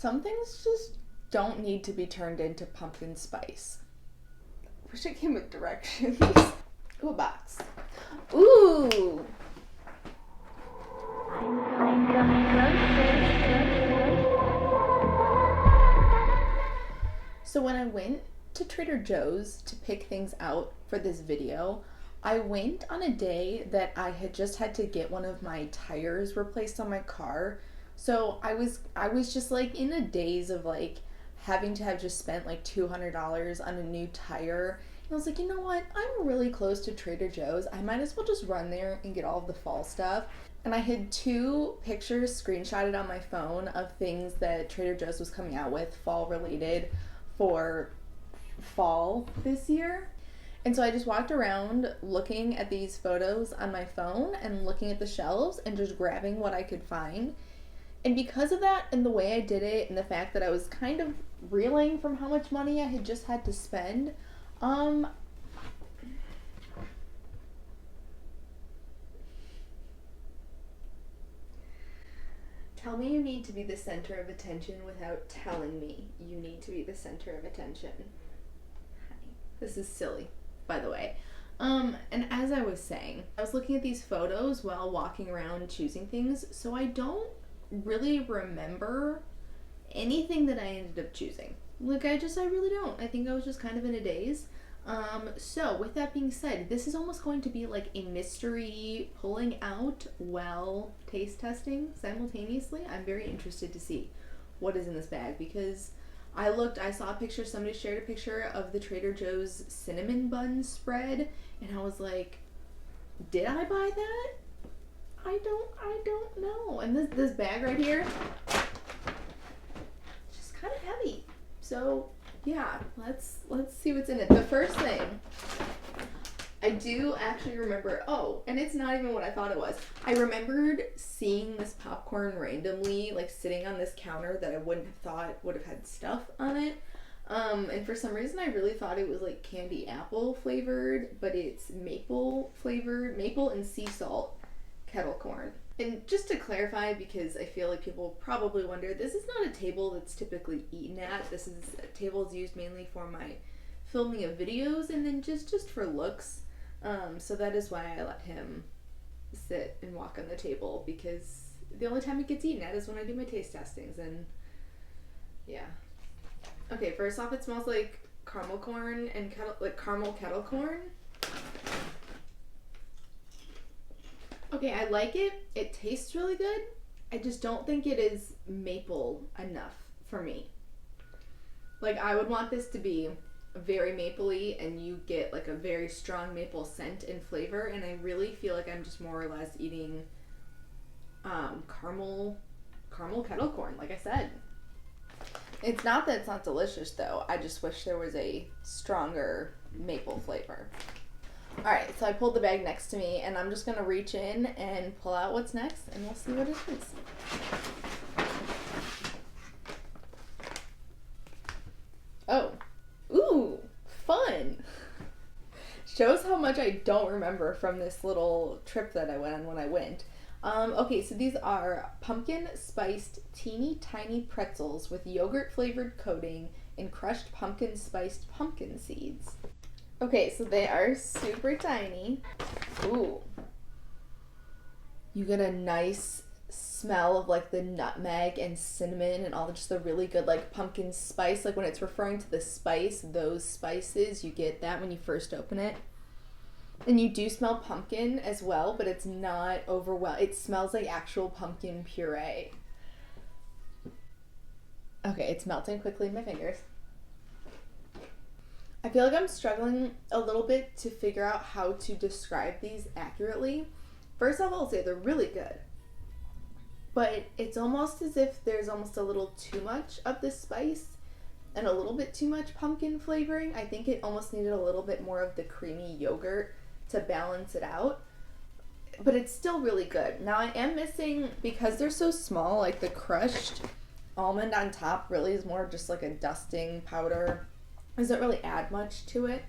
Some things just don't need to be turned into pumpkin spice. Wish it came with directions. Ooh, a box. Ooh! So when I went to Trader Joe's to pick things out for this video, I went on a day that I had just had to get one of my tires replaced on my car. So I was just like in a daze of like having to have just spent like $200 on a new tire. And I was like, you know what? I'm really close to Trader Joe's. I might as well just run there and get all of the fall stuff. And I had 2 pictures screenshotted on my phone of things that Trader Joe's was coming out with, fall related, for fall this year. And so I just walked around looking at these photos on my phone and looking at the shelves and just grabbing what I could find. And because of that and the way I did it and the fact that I was kind of reeling from how much money I had just had to spend, tell me you need to be the center of attention without telling me you need to be the center of attention. This is silly, by the way. And as I was saying, I was looking at these photos while walking around choosing things, so I don't really remember anything that I ended up choosing. Like, I really don't. I think I was just kind of in a daze. So with that being said, this is almost going to be like a mystery pulling out while taste testing simultaneously. I'm very interested to see what is in this bag because I saw a picture, somebody shared a picture of the Trader Joe's cinnamon bun spread, and I was like, did I buy that? I don't know. And this bag right here, it's just kind of heavy. So yeah, let's see what's in it. The first thing, I do actually remember, and it's not even what I thought it was. I remembered seeing this popcorn randomly, like sitting on this counter that I wouldn't have thought would have had stuff on it. And for some reason I really thought it was like candy apple flavored, but it's maple flavored, maple and sea salt kettle corn. And just to clarify, because I feel like people probably wonder, this is not a table that's typically eaten at. This is a table that's used mainly for my filming of videos and then just for looks. So that is why I let him sit and walk on the table, because the only time it gets eaten at is when I do my taste testings. And yeah. Okay, first off, it smells like caramel corn and caramel kettle corn. Okay, I like it. It tastes really good. I just don't think it is maple enough for me. Like, I would want this to be very mapley and you get like a very strong maple scent and flavor, and I really feel like I'm just more or less eating caramel kettle corn, like I said. It's not that it's not delicious though. I just wish there was a stronger maple flavor. Alright, so I pulled the bag next to me and I'm just going to reach in and pull out what's next and we'll see what it is. Oh. Ooh, fun! Shows how much I don't remember from this little trip that I went on when I went. Okay, so these are pumpkin spiced teeny tiny pretzels with yogurt flavored coating and crushed pumpkin spiced pumpkin seeds. Okay, so they are super tiny. Ooh. You get a nice smell of like the nutmeg and cinnamon and all just the really good like pumpkin spice. Like when it's referring to the spice, those spices, you get that when you first open it. And you do smell pumpkin as well, but it's not overwhelming. It smells like actual pumpkin puree. Okay, it's melting quickly in my fingers. I feel like I'm struggling a little bit to figure out how to describe these accurately. First off, I'll say they're really good. But it's almost as if there's almost a little too much of the spice and a little bit too much pumpkin flavoring. I think it almost needed a little bit more of the creamy yogurt to balance it out. But it's still really good. Now I am missing, because they're so small, like the crushed almond on top really is more just like a dusting powder. Doesn't really add much to it.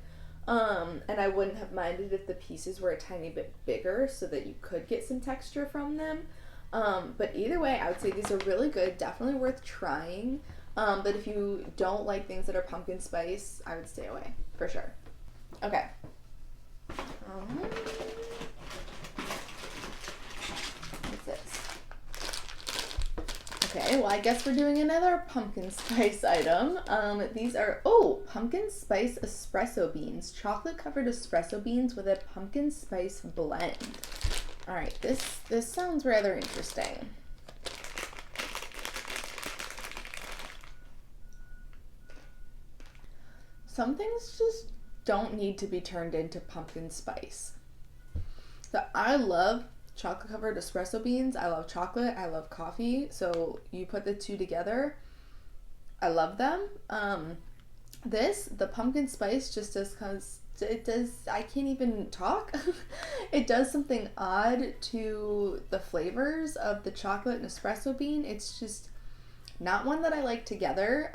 And I wouldn't have minded if the pieces were a tiny bit bigger so that you could get some texture from them. But either way, I would say these are really good, definitely worth trying. But if you don't like things that are pumpkin spice, I would stay away, for sure. Okay. What's this? Okay, well, I guess we're doing another pumpkin spice item. These are, pumpkin spice espresso beans. Chocolate covered espresso beans with a pumpkin spice blend. All right, this sounds rather interesting. Some things just don't need to be turned into pumpkin spice. So I love chocolate covered espresso beans. I love chocolate. I love coffee. So you put the two together, I love them. The pumpkin spice just does, because it does, I can't even talk. It does something odd to the flavors of the chocolate and espresso bean. It's just not one that I like together,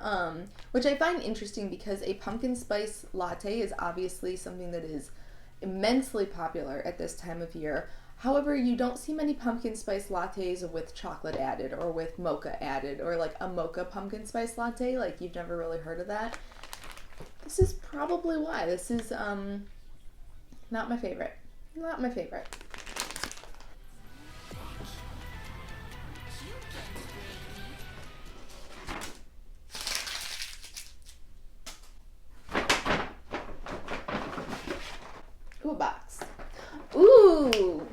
which I find interesting because a pumpkin spice latte is obviously something that is immensely popular at this time of year. However, you don't see many pumpkin spice lattes with chocolate added or with mocha added, or like a mocha pumpkin spice latte. Like, you've never really heard of that. This is probably why. This is not my favorite. Not my favorite. Ooh, a box. Ooh!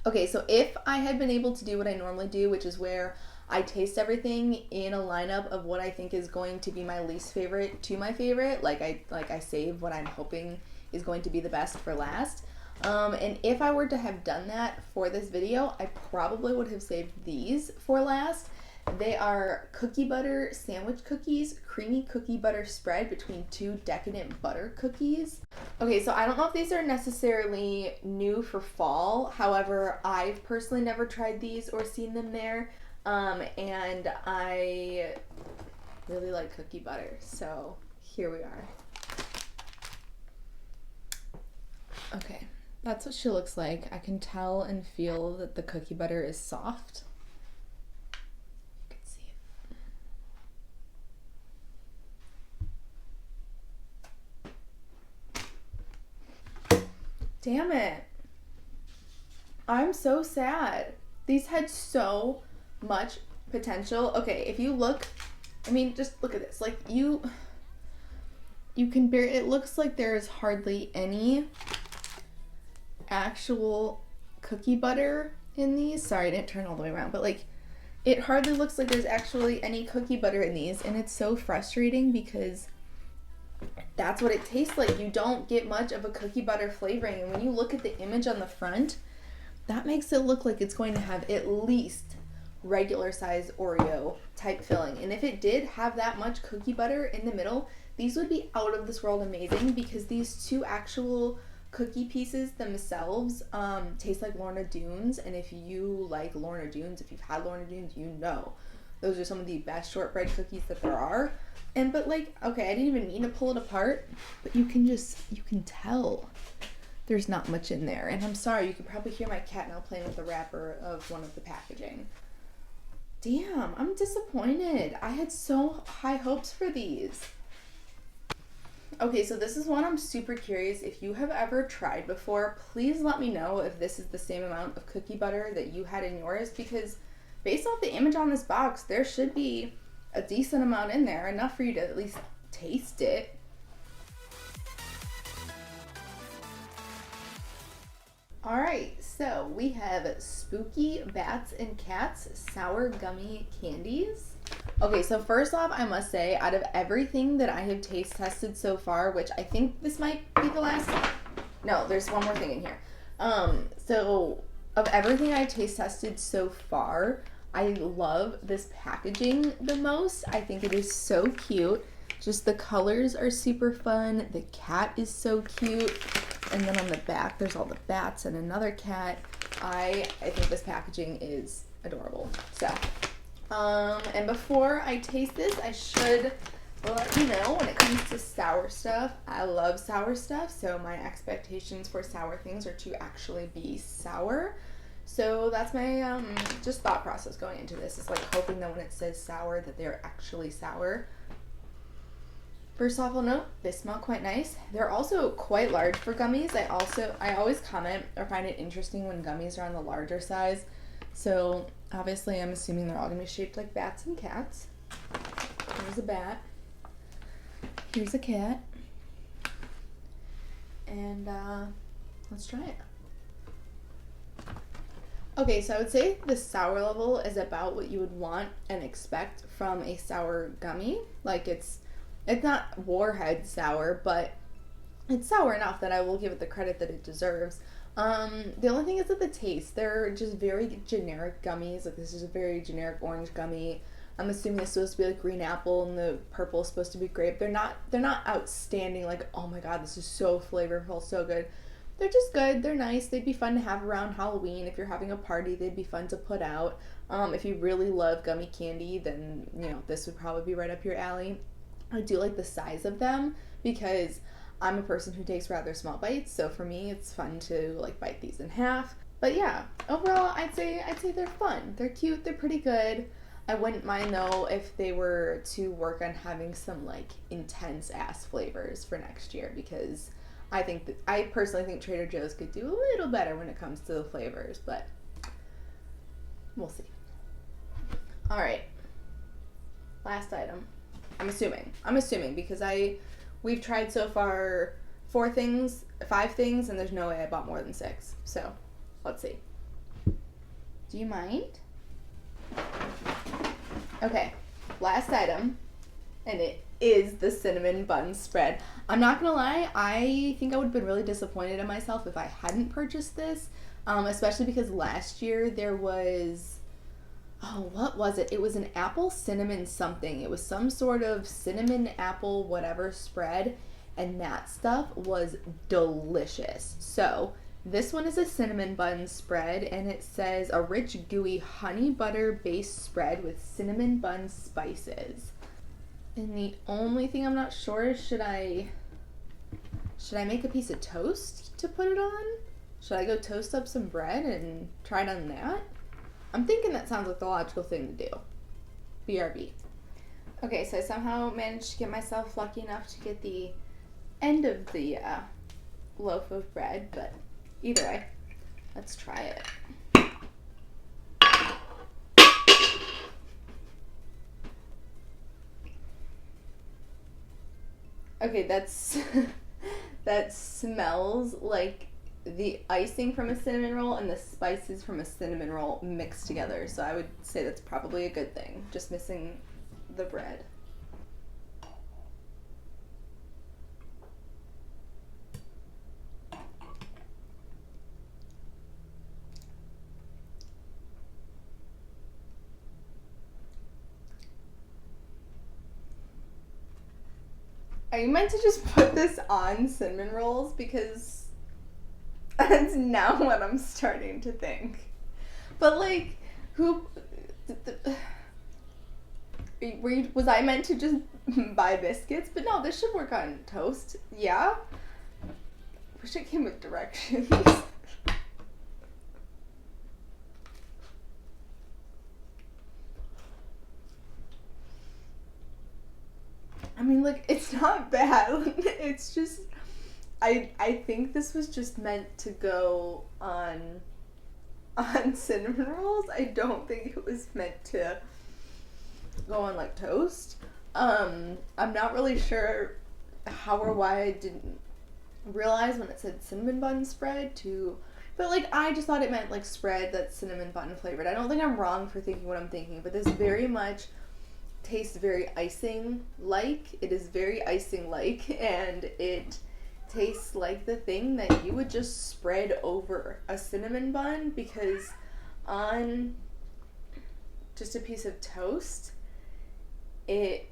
Okay, so if I had been able to do what I normally do, which is where I taste everything in a lineup of what I think is going to be my least favorite to my favorite, like I save what I'm hoping is going to be the best for last. And if I were to have done that for this video, I probably would have saved these for last. They are cookie butter sandwich cookies, creamy cookie butter spread between two decadent butter cookies. Okay, so I don't know if these are necessarily new for fall. However, I've personally never tried these or seen them there. And I really like cookie butter, so here we are. Okay, that's what she looks like. I can tell and feel that the cookie butter is soft. Damn it. I'm so sad. These had so much potential. Okay, if you look, I mean, just look at this. Like, you can bear, it looks like there's hardly any actual cookie butter in these. Sorry, I didn't turn all the way around, but like, it hardly looks like there's actually any cookie butter in these, and it's so frustrating because that's what it tastes like. You don't get much of a cookie butter flavoring, and when you look at the image on the front, that makes it look like it's going to have at least regular size Oreo type filling. And if it did have that much cookie butter in the middle, these would be out of this world amazing, because these two actual cookie pieces themselves taste like Lorna Doones. And if you like Lorna Doones, if you've had Lorna Doones, you know those are some of the best shortbread cookies that there are. And but like, okay, I didn't even mean to pull it apart, but you can tell there's not much in there. And I'm sorry, you can probably hear my cat now playing with the wrapper of one of the packaging. Damn, I'm disappointed. I had so high hopes for these. Okay, so this is one I'm super curious if you have ever tried before. Please let me know if this is the same amount of cookie butter that you had in yours, because based off the image on this box, there should be a decent amount in there, enough for you to at least taste it. Alright, so we have Spooky Bats and Cats Sour Gummy Candies. Okay, so first off, I must say, out of everything that I have taste tested so far, which I think this might be the last, no, there's one more thing in here. So of everything I taste tested so far, I love this packaging the most. I think it is so cute. Just the colors are super fun. The cat is so cute. And then on the back, there's all the bats and another cat. I think this packaging is adorable. So, and before I taste this, I should let me know when it comes to sour stuff. I love sour stuff, so my expectations for sour things are to actually be sour. So that's my just thought process going into this. It's like hoping that when it says sour that they're actually sour. First off, I'll note they smell quite nice. They're also quite large for gummies. I always comment or find it interesting when gummies are on the larger size. So obviously I'm assuming they're all gonna be shaped like bats and cats. Here's a bat. Here's a cat. And let's try it. Okay, so I would say the sour level is about what you would want and expect from a sour gummy. Like it's not warhead sour, but it's sour enough that I will give it the credit that it deserves. The only thing is that the taste, they're just very generic gummies. Like this is a very generic orange gummy. I'm assuming it's supposed to be like green apple and the purple is supposed to be grape. They're not outstanding, like, oh my god, this is so flavorful, so good. They're just good. They're nice. They'd be fun to have around Halloween. If you're having a party, they'd be fun to put out. If you really love gummy candy, then, this would probably be right up your alley. I do like the size of them because I'm a person who takes rather small bites. So for me, it's fun to, like, bite these in half. But yeah, overall, I'd say they're fun. They're cute. They're pretty good. I wouldn't mind, though, if they were to work on having some, like, intense-ass flavors for next year because I personally think Trader Joe's could do a little better when it comes to the flavors, but we'll see. All right. Last item. I'm assuming because we've tried so far 5 things, and there's no way I bought more than 6. So, let's see. Do you mind? Okay. Last item, and it is the cinnamon bun spread. I'm not gonna lie, I think I would have been really disappointed in myself if I hadn't purchased this, especially because last year there was, what was it? It was an apple cinnamon something. It was some sort of cinnamon apple whatever spread, and that stuff was delicious. So this one is a cinnamon bun spread, and it says a rich gooey honey butter based spread with cinnamon bun spices. And the only thing I'm not sure is should I make a piece of toast to put it on? Should I go toast up some bread and try it on that? I'm thinking that sounds like the logical thing to do. BRB. Okay, so I somehow managed to get myself lucky enough to get the end of the loaf of bread, but either way, let's try it. Okay, that smells like the icing from a cinnamon roll and the spices from a cinnamon roll mixed together. So I would say that's probably a good thing. Just missing the bread. Are you meant to just put this on cinnamon rolls? Because that's now what I'm starting to think. But like, was I meant to just buy biscuits? But no, this should work on toast. Yeah? Wish it came with directions. I mean, like, it's not bad. It's just, I think this was just meant to go on cinnamon rolls. I don't think it was meant to go on, like, toast. I'm not really sure how or why I didn't realize when it said cinnamon bun spread but, like, I just thought it meant, like, spread that's cinnamon bun flavored. I don't think I'm wrong for thinking what I'm thinking, but this very much tastes very icing-like. It is very icing-like, and it tastes like the thing that you would just spread over a cinnamon bun, because on just a piece of toast, it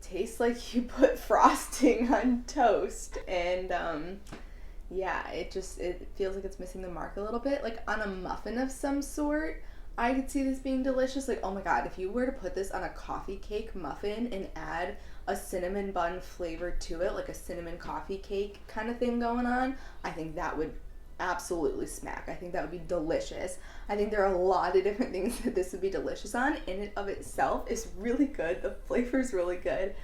tastes like you put frosting on toast, and yeah, it feels like it's missing the mark a little bit. Like on a muffin of some sort, I could see this being delicious. Like, oh my god, if you were to put this on a coffee cake muffin and add a cinnamon bun flavor to it, like a cinnamon coffee cake kind of thing going on, I think that would absolutely smack. I think that would be delicious. I think there are a lot of different things that this would be delicious on. In and of itself is really good. The flavor is really good.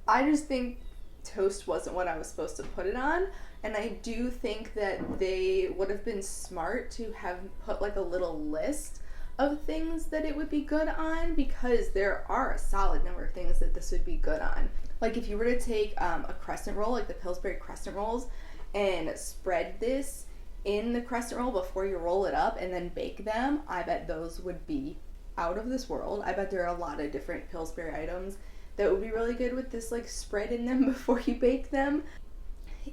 I just think toast wasn't what I was supposed to put it on, and I do think that they would have been smart to have put like a little list of things that it would be good on, because there are a solid number of things that this would be good on. Like if you were to take a crescent roll, like the Pillsbury crescent rolls, and spread this in the crescent roll before you roll it up and then bake them, I bet those would be out of this world. I bet there are a lot of different Pillsbury items that would be really good with this like spread in them before you bake them.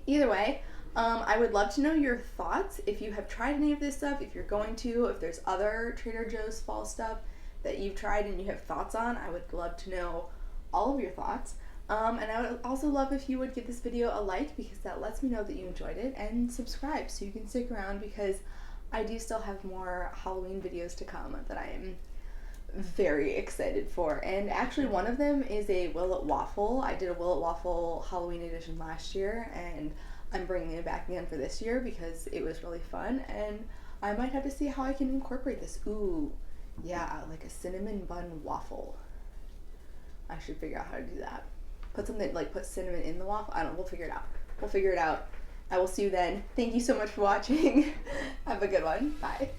Either way, I would love to know your thoughts if you have tried any of this stuff, if you're going to, if there's other Trader Joe's fall stuff that you've tried and you have thoughts on. I would love to know all of your thoughts. And I would also love if you would give this video a like, because that lets me know that you enjoyed it, and subscribe so you can stick around, because I do still have more Halloween videos to come that I am very excited for. And actually one of them is a Will It Waffle. I did a Will It Waffle Halloween edition last year, and I'm bringing it back again for this year because it was really fun, and I might have to see how I can incorporate this. Ooh, yeah, like a cinnamon bun waffle. I should figure out how to do that. Put something, like put cinnamon in the waffle. I don't know, we'll figure it out. We'll figure it out. I will see you then. Thank you so much for watching. Have a good one. Bye.